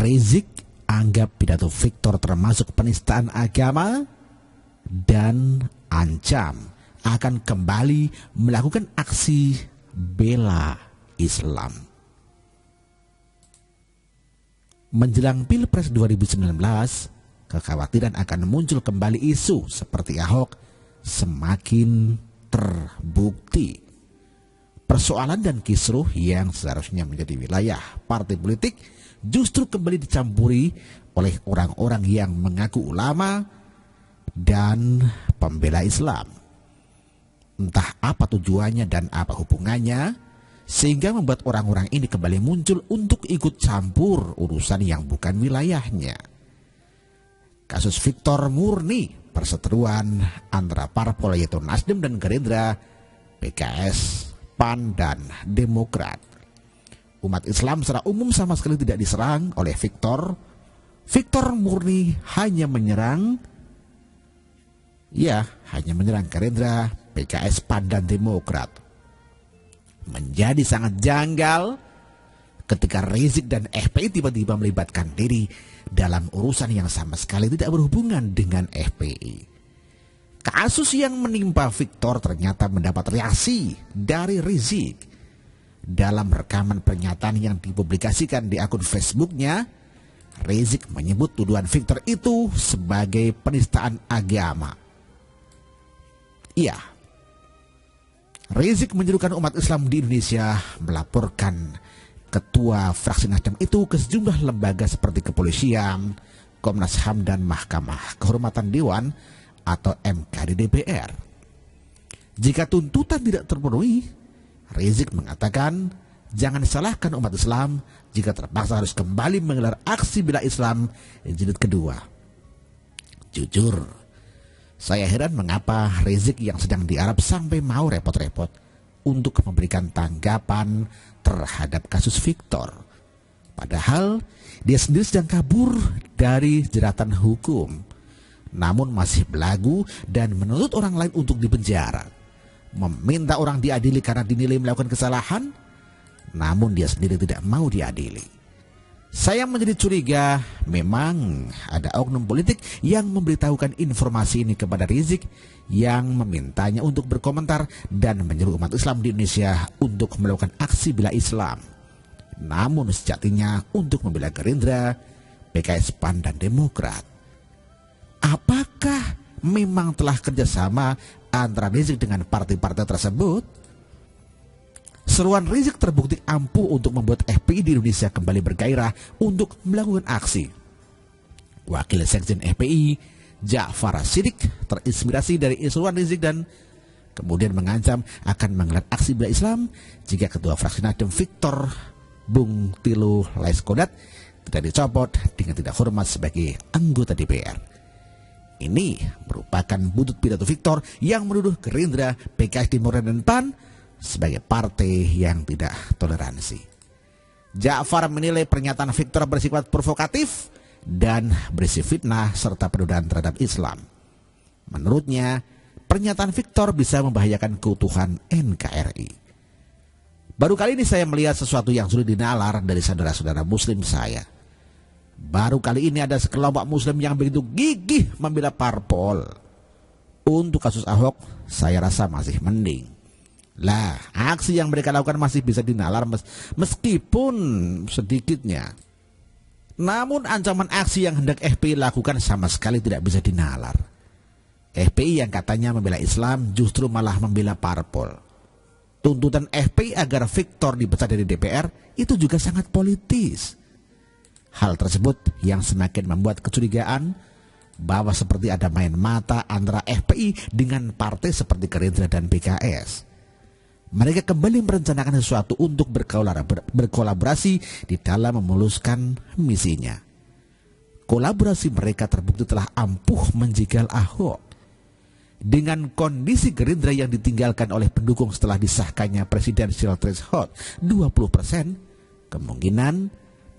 Rizik anggap pidato Victor termasuk penistaan agama dan ancam akan kembali melakukan aksi bela Islam. Menjelang Pilpres 2019, kekhawatiran akan muncul kembali isu seperti Ahok semakin terbukti. Persoalan dan kisruh yang seharusnya menjadi wilayah partai politik justru kembali dicampuri oleh orang-orang yang mengaku ulama dan pembela Islam. Entah apa tujuannya dan apa hubungannya, sehingga membuat orang-orang ini kembali muncul untuk ikut campur urusan yang bukan wilayahnya. Kasus Victor murni perseteruan antara parpol yaitu Nasdem dan Gerindra, PKS, PAN, dan Demokrat. Umat Islam secara umum sama sekali tidak diserang oleh Victor. Victor murni hanya menyerang Gerindra, PKS, PAN, dan Demokrat. Menjadi sangat janggal ketika Rizik dan FPI tiba-tiba melibatkan diri dalam urusan yang sama sekali tidak berhubungan dengan FPI. Kasus yang menimpa Victor ternyata mendapat reaksi dari Rizik. Dalam rekaman pernyataan yang dipublikasikan di akun Facebooknya, Rizik menyebut tuduhan Victor itu sebagai penistaan agama. Iya, Rizik menyerukan umat Islam di Indonesia melaporkan ketua fraksi Nasdem itu ke sejumlah lembaga seperti kepolisian, Komnas HAM, dan Mahkamah Kehormatan Dewan atau MKD DPR. Jika tuntutan tidak terpenuhi, Rizik mengatakan jangan salahkan umat Islam jika terpaksa harus kembali menggelar aksi bela Islam jilid kedua. Jujur, saya heran mengapa Rizik yang sedang di Arab sampai mau repot-repot untuk memberikan tanggapan terhadap kasus Victor. Padahal dia sendiri sedang kabur dari jeratan hukum, namun masih belagu dan menuntut orang lain untuk dipenjara. Meminta orang diadili karena dinilai melakukan kesalahan, namun dia sendiri tidak mau diadili. Saya menjadi curiga memang ada oknum politik yang memberitahukan informasi ini kepada Rizik yang memintanya untuk berkomentar dan menyeru umat Islam di Indonesia untuk melakukan aksi bela Islam. Namun sejatinya untuk membela Gerindra, PKS, PAN, dan Demokrat. Apakah memang telah kerjasama antara Rizik dengan partai-partai tersebut? Seruan Rizik terbukti ampuh untuk membuat FPI di Indonesia kembali bergairah untuk melakukan aksi. Wakil Sekjen FPI, Ja'far Siddiq, terinspirasi dari seruan Rizik dan kemudian mengancam akan menggelar aksi bela Islam jika ketua fraksi Nasdem Victor Bung Tilu Laiskodat tidak dicopot dengan tidak hormat sebagai anggota DPR. Ini merupakan buntut pidato Victor yang menuduh Gerindra, PKS, Demokrat, dan PAN sebagai partai yang tidak toleransi. Ja'far menilai pernyataan Victor bersifat provokatif dan berisi fitnah serta penodaan terhadap Islam. Menurutnya, pernyataan Victor bisa membahayakan keutuhan NKRI. Baru kali ini saya melihat sesuatu yang sulit dinalar dari saudara-saudara Muslim saya. Baru kali ini ada sekelompok Muslim yang begitu gigih membela parpol. Untuk kasus Ahok, saya rasa masih mending. Lah, aksi yang mereka lakukan masih bisa dinalar meskipun sedikitnya. Namun ancaman aksi yang hendak FPI lakukan sama sekali tidak bisa dinalar. FPI yang katanya membela Islam justru malah membela parpol. Tuntutan FPI agar Victor dipecat dari DPR itu juga sangat politis. Hal tersebut yang semakin membuat kecurigaan bahwa seperti ada main mata antara FPI dengan partai seperti Gerindra dan PKS. Mereka kembali merencanakan sesuatu untuk berkolaborasi di dalam memuluskan misinya. Kolaborasi mereka terbukti telah ampuh menjegal Ahok. Dengan kondisi Gerindra yang ditinggalkan oleh pendukung setelah disahkannya presidential threshold 20%, kemungkinan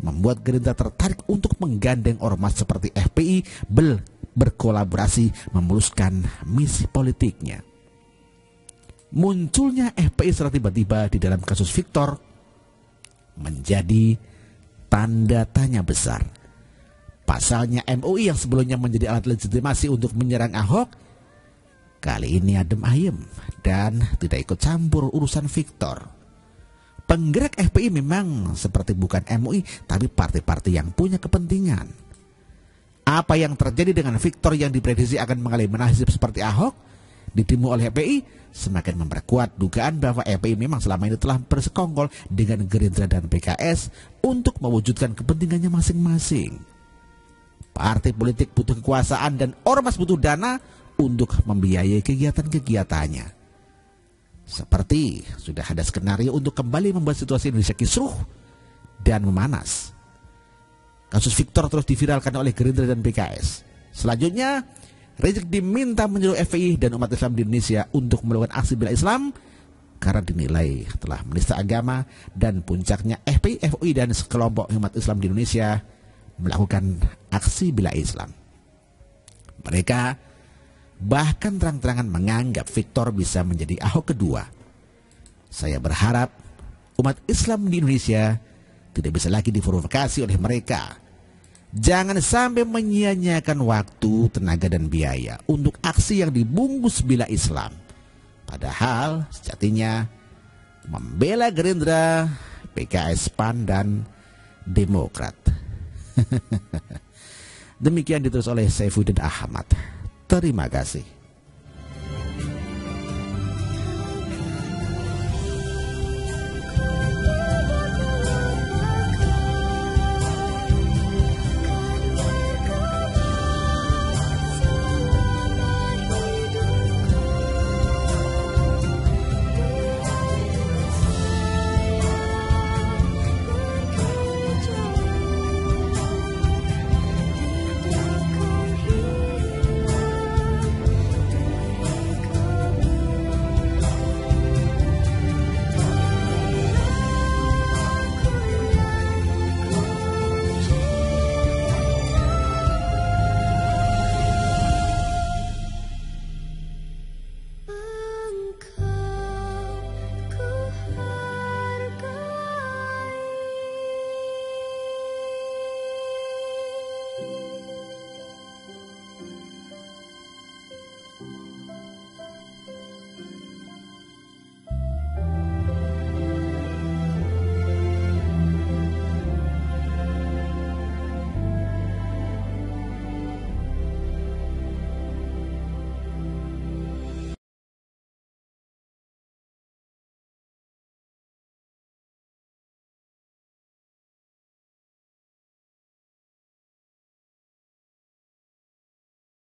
membuat Gerindra tertarik untuk menggandeng ormas seperti FPI berkolaborasi memuluskan misi politiknya. Munculnya FPI secara tiba-tiba di dalam kasus Victor menjadi tanda tanya besar. Pasalnya MUI yang sebelumnya menjadi alat legitimasi untuk menyerang Ahok, kali ini adem ayem dan tidak ikut campur urusan Victor. Penggerak FPI memang seperti bukan MUI, tapi partai-partai yang punya kepentingan. Apa yang terjadi dengan Victor yang diprediksi akan mengalami nasib seperti Ahok ditimu oleh FPI semakin memperkuat dugaan bahwa FPI memang selama ini telah bersekongkol dengan Gerindra dan PKS untuk mewujudkan kepentingannya masing-masing. Partai politik butuh kekuasaan dan ormas butuh dana untuk membiayai kegiatan-kegiatannya. Seperti sudah ada skenario untuk kembali membuat situasi Indonesia kisruh dan memanas. Kasus Victor terus diviralkan oleh Gerindra dan PKS. Selanjutnya, Rizik diminta menyuruh FPI dan umat Islam di Indonesia untuk melakukan aksi bela Islam karena dinilai telah menista agama, dan puncaknya FPI, FUI dan sekelompok umat Islam di Indonesia melakukan aksi bela Islam. Mereka bahkan terang-terangan menganggap Victor bisa menjadi Ahok kedua. Saya berharap umat Islam di Indonesia tidak bisa lagi diprovokasi oleh mereka. Jangan sampai menyia-nyiakan waktu, tenaga, dan biaya untuk aksi yang dibungkus bela Islam. Padahal sejatinya membela Gerindra, PKS, PAN, dan Demokrat. Demikian ditulis oleh Saifuddin Ahmad. Terima kasih.